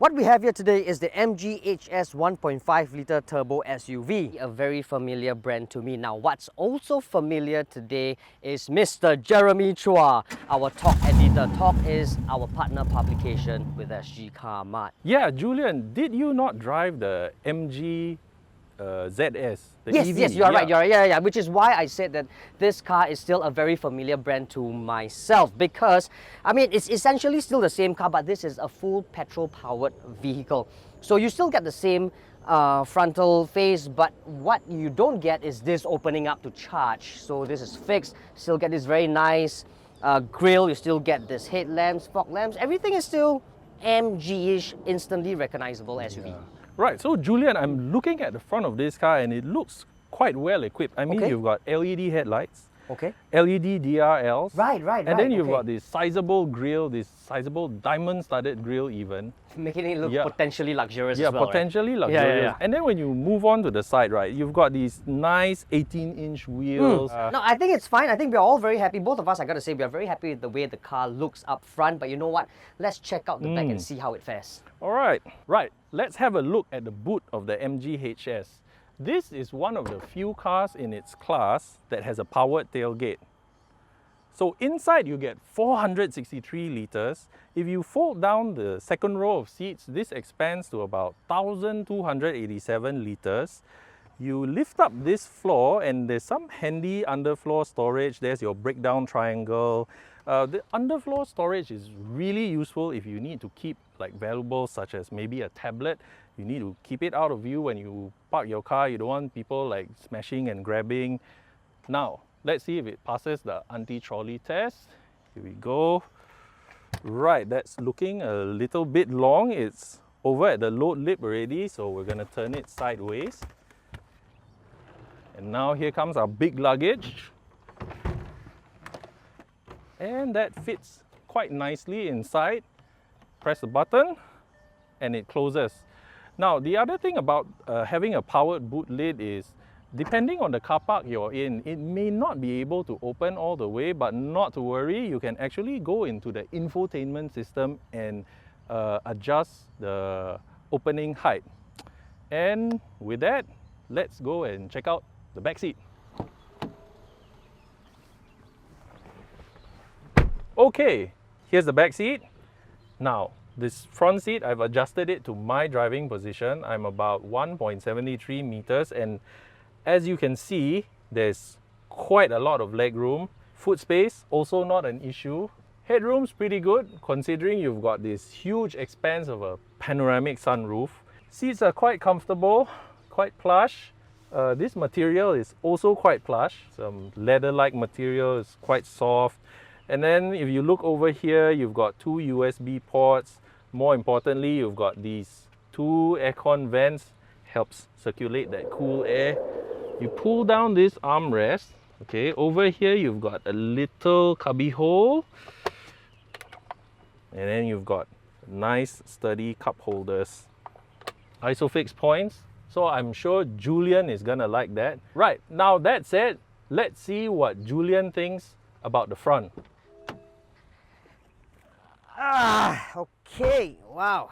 What we have here today is the MG HS 1.5-litre turbo SUV, a very familiar brand to me. Now, what's also familiar today is Mr. Jeremy Chua, our Talk editor. Talk is our partner publication with sgCarMart. Yeah, Julian, did you not drive the MG ZS? The Yes, EV? yes, you're right, you're right. Yeah. Which is why I said that this car is still a very familiar brand to myself, because, I mean, it's essentially still the same car, but this is a full petrol-powered vehicle. So you still get the same frontal face, but what you don't get is this opening up to charge. So this is fixed, still get this very nice grille, you still get this headlamps, fog lamps, everything is still MG-ish, instantly recognizable SUV. Yeah. Right, so Julian, I'm looking at the front of this car and it looks quite well equipped. I mean, you've got LED headlights, LED DRLs, right, and then you've got this sizable grille, this sizable diamond-studded grille even. Making it look potentially luxurious as well. Yeah, potentially luxurious. And then when you move on to the side, right, you've got these nice 18-inch wheels. No, I think it's fine. I think we're all very happy. Both of us, I gotta say, we are very happy with the way the car looks up front. But you know what? Let's check out the back and see how it fares. All right, let's have a look at the boot of the MG HS. This is one of the few cars in its class that has a powered tailgate. So inside you get 463 litres. If you fold down the second row of seats, this expands to about 1,287 litres. You lift up this floor and there's some handy underfloor storage. There's your breakdown triangle. The underfloor storage is really useful if you need to keep like valuables such as maybe a tablet. You need to keep it out of view when you park your car. You don't want people like smashing and grabbing. Now, let's see if it passes the anti-trolley test. Here we go. Right, that's looking a little bit long. It's over at the load lip already, so we're going to turn it sideways. And now here comes our big luggage. And that fits quite nicely inside. Press the button and it closes. Now, the other thing about having a powered boot lid is, depending on the car park you're in, it may not be able to open all the way, but not to worry, you can actually go into the infotainment system and adjust the opening height. And with that, let's go and check out the back seat. Okay, here's the back seat. Now, this front seat, I've adjusted it to my driving position. I'm about 1.73 meters, and as you can see, there's quite a lot of leg room. Foot space, also not an issue. Headroom's pretty good, considering you've got this huge expanse of a panoramic sunroof. Seats are quite comfortable, quite plush. This material is also quite plush. Some leather-like material, is quite soft. And then if you look over here, you've got two USB ports. More importantly, you've got these two aircon vents, helps circulate that cool air. You pull down this armrest, okay, over here you've got a little cubby hole, and then you've got nice sturdy cup holders. Isofix points, so I'm sure Julian is gonna like that. Right, now that said, let's see what Julian thinks about the front. Okay, wow.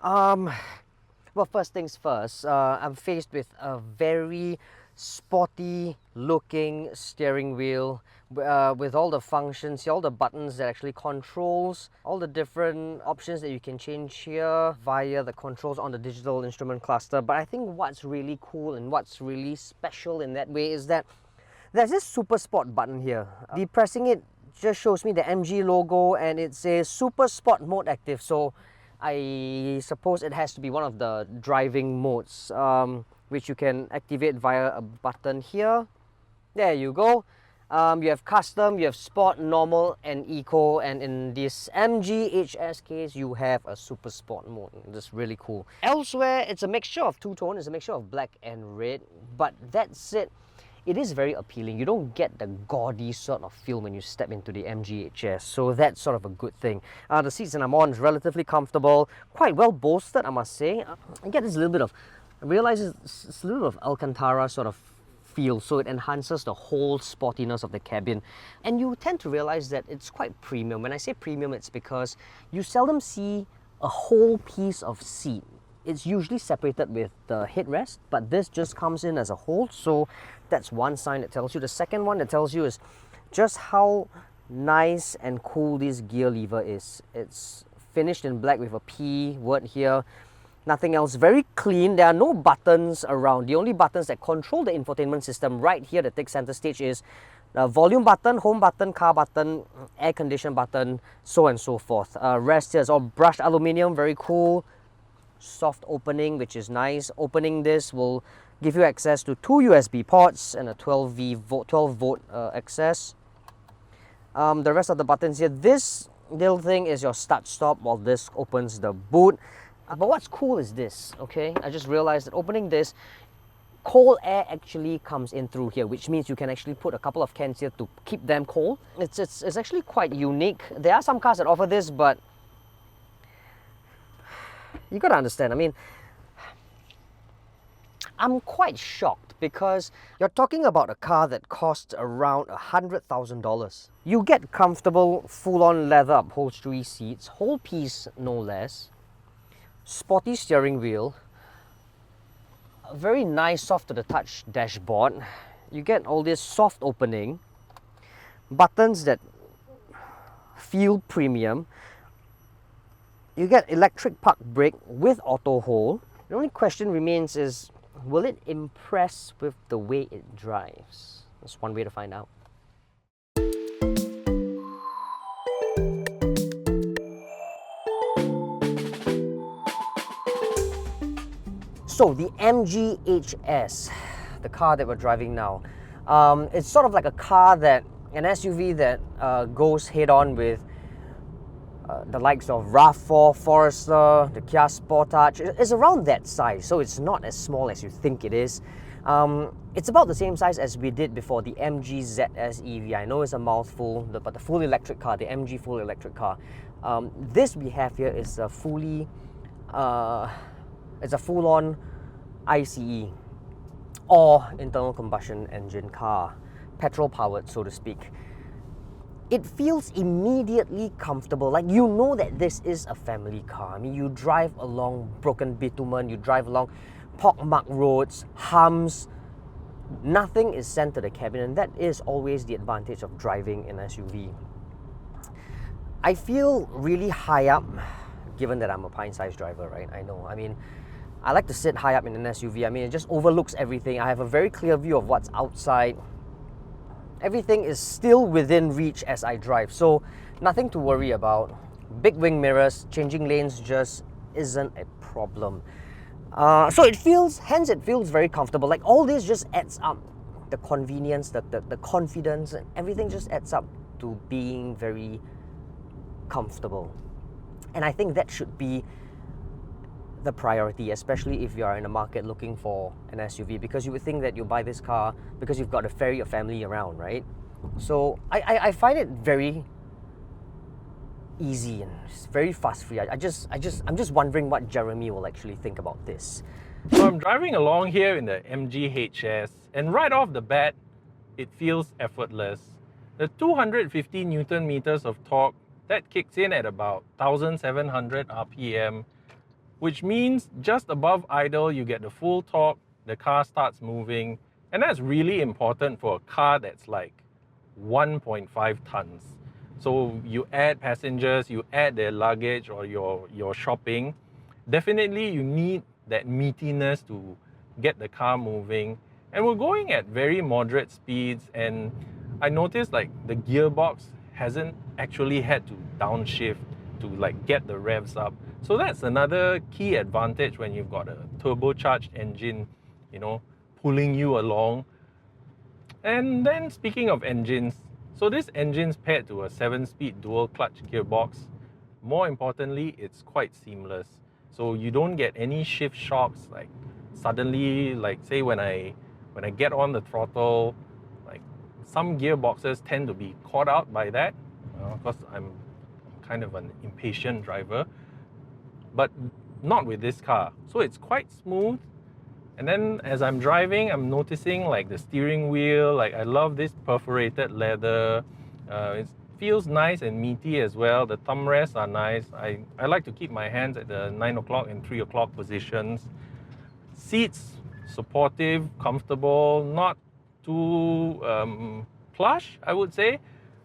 Well, first things first, I'm faced with a very sporty looking steering wheel with all the functions, all the buttons that actually controls all the different options that you can change here via the controls on the digital instrument cluster. But I think what's really cool and what's really special in that way is that there's this Super Sport button here. Depressing it just shows me the MG logo and it says Super Sport Mode Active. So I suppose it has to be one of the driving modes, which you can activate via a button here. There you go. You have custom, you have sport, normal and eco, and in this MG HS case you have a super sport mode. That's really cool. Elsewhere it's a mixture of two-tone, it's a mixture of black and red, but that's it. It is very appealing. You don't get the gaudy sort of feel when you step into the MG HS, so that's sort of a good thing. The seats that I'm on is relatively comfortable, quite well bolstered, I must say. I get this little bit of, I realize it's a little bit of Alcantara sort of feel, so it enhances the whole sportiness of the cabin. And you tend to realize that it's quite premium. When I say premium, it's because you seldom see a whole piece of seat. It's usually separated with the headrest, but this just comes in as a whole. So that's one sign that tells you. The second one that tells you is just how nice and cool this gear lever is. It's finished in black with a P word here. Nothing else. Very clean. There are no buttons around. The only buttons that control the infotainment system right here that takes center stage is the volume button, home button, car button, air condition button, so and so forth. Rest here is all brushed aluminium, very cool. Soft opening, which is nice. Opening this will give you access to 2 USB ports and a 12 volt access. The rest of the buttons here, this little thing is your start stop, while this opens the boot. But what's cool is this, okay? I just realized that opening this, cold air actually comes in through here, which means you can actually put a couple of cans here to keep them cold. It's actually quite unique. There are some cars that offer this, but you gotta understand, I mean, I'm quite shocked because you're talking about a car that costs around $100,000. You get comfortable, full-on leather upholstery seats, whole piece no less, sporty steering wheel, a very nice soft to the touch dashboard. You get all this soft opening, buttons that feel premium. You get electric park brake with auto hold. The only question remains is, will it impress with the way it drives? That's one way to find out. So the MG HS, the car that we're driving now, it's sort of like a car that, an SUV that goes head on with the likes of RAV4, Forester, the Kia Sportage. It's around that size, so it's not as small as you think it is. It's about the same size as we did before, the MG ZS EV. I know it's a mouthful, but the full electric car, the MG full electric car. This we have here is a it's a full-on ICE or internal combustion engine car, petrol powered, so to speak. It feels immediately comfortable, like you know that this is a family car. I mean, you drive along broken bitumen, you drive along pockmarked roads, humps, nothing is sent to the cabin, and that is always the advantage of driving an SUV. I feel really high up, given that I'm a pint-sized driver, right? I know, I mean, I like to sit high up in an SUV. I mean, it just overlooks everything. I have a very clear view of what's outside. Everything is still within reach as I drive, so nothing to worry about. Big wing mirrors, changing lanes just isn't a problem. So it feels very comfortable. Like all this just adds up. The convenience, the confidence, and everything just adds up to being very comfortable. And I think that should be the priority, especially if you are in a market looking for an SUV, because you would think that you buy this car because you've got to ferry your family around, right? So I find it very easy and it's very fuss-free. I'm just wondering what Jeremy will actually think about this. So I'm driving along here in the MG HS, and right off the bat, it feels effortless. The 250 Newton meters of torque, that kicks in at about 1700 RPM, which means just above idle, you get the full torque, the car starts moving, and that's really important for a car that's like 1.5 tons. So you add passengers, you add their luggage or your shopping, definitely you need that meatiness to get the car moving. And we're going at very moderate speeds, and I noticed like the gearbox hasn't actually had to downshift to like get the revs up. So that's another key advantage when you've got a turbocharged engine, you know, pulling you along. And then speaking of engines, so this engine's paired to a 7-speed dual clutch gearbox. More importantly, it's quite seamless. So you don't get any shift shocks, like suddenly, like say when I get on the throttle, like some gearboxes tend to be caught out by that, because I'm kind of an impatient driver. But not with this car. So it's quite smooth. And then as I'm driving, I'm noticing like the steering wheel, like I love this perforated leather. feels nice and meaty as well. The thumb rests are nice. I like to keep my hands at the 9 o'clock and 3 o'clock positions. Seats, supportive, comfortable, not too plush, I would say.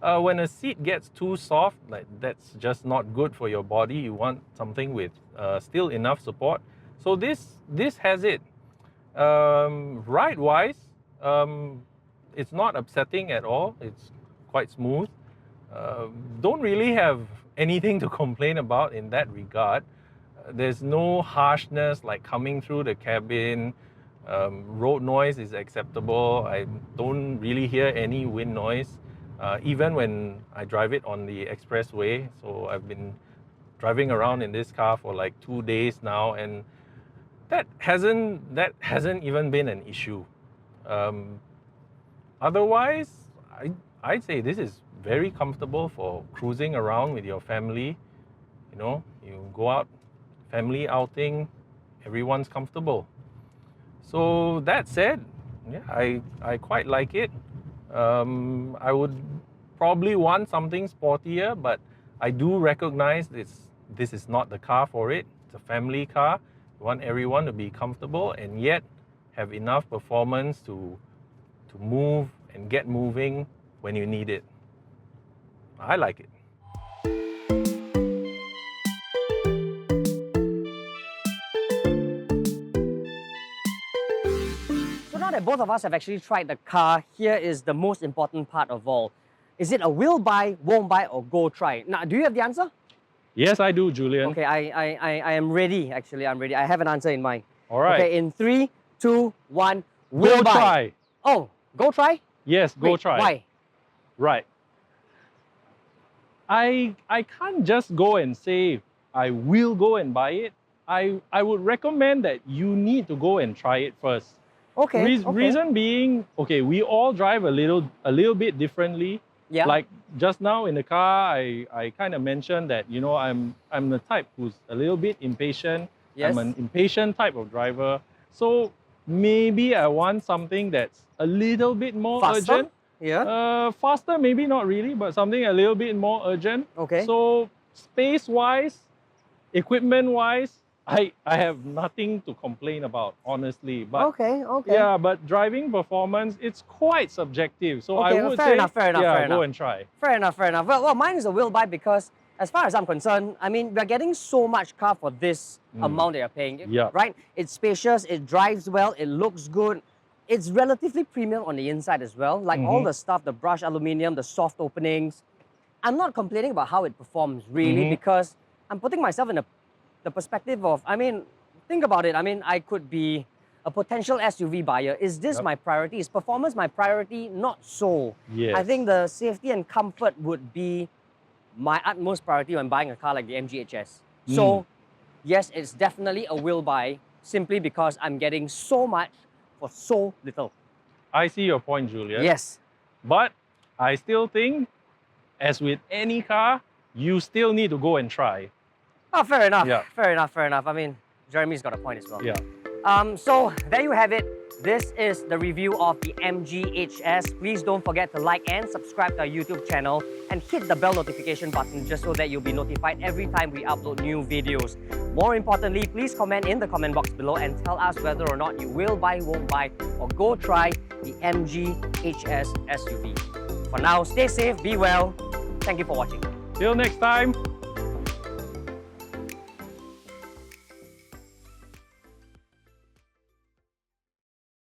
When a seat gets too soft, like that's just not good for your body. You want something with still enough support. So this has it. Ride-wise, it's not upsetting at all. It's quite smooth. Don't really have anything to complain about in that regard. There's no harshness like coming through the cabin. Road noise is acceptable. I don't really hear any wind noise, even when I drive it on the expressway. So I've been driving around in this car for like 2 days now, and that hasn't even been an issue. Otherwise, I'd say this is very comfortable for cruising around with your family. You know, you go out, family outing, everyone's comfortable. So that said, yeah, I quite like it. I would probably want something sportier, but I do recognize this is not the car for it. It's a family car. You want everyone to be comfortable and yet have enough performance to move and get moving when you need it. I like it. So now that both of us have actually tried the car, here is the most important part of all. Is it a will buy, won't buy, or go try? Now, do you have the answer? Yes, I do, Julian. Okay, I am ready, actually. I'm ready. I have an answer in mind. All right. Okay, in 3, 2, 1, Go will buy. try. Oh, go try? Yes, go Wait, try. Why? Right. I can't just go and say I will go and buy it. I would recommend that you need to go and try it first. Okay, okay. Reason being, okay, we all drive a little bit differently. Yeah. Like just now in the car, I kind of mentioned that, you know, I'm the type who's a little bit impatient. Yes. I'm an impatient type of driver. So maybe I want something that's a little bit more Faster? urgent. Yeah. Faster, maybe not really, but something a little bit more urgent. Okay. So space-wise, equipment-wise, I have nothing to complain about, honestly. But Okay, okay. yeah, but driving performance, it's quite subjective. So Okay, I would fair say, enough, fair enough, yeah, fair go enough. and try. Fair enough, fair enough. Well, mine is a will buy because as far as I'm concerned, I mean, we're getting so much car for this amount that you're paying, Yeah. right? It's spacious, it drives well, it looks good. It's relatively premium on the inside as well. Like all the stuff, the brushed aluminum, the soft openings. I'm not complaining about how it performs really because I'm putting myself in the perspective of, I mean, think about it. I mean, I could be a potential SUV buyer. Is this my priority? Is performance my priority? Not so. Yes. I think the safety and comfort would be my utmost priority when buying a car like the MGHS. So, yes, it's definitely a will buy simply because I'm getting so much for so little. I see your point, Julian. Yes. But I still think, as with any car, you still need to go and try. Oh, fair enough. Yeah. Fair enough, fair enough. I mean, Jeremy's got a point as well. Yeah. So there you have it. This is the review of the MGHS. Please don't forget to like and subscribe to our YouTube channel and hit the bell notification button just so that you'll be notified every time we upload new videos. More importantly, please comment in the comment box below and tell us whether or not you will buy, won't buy, or go try the MGHS SUV. For now, stay safe, be well. Thank you for watching. Till next time.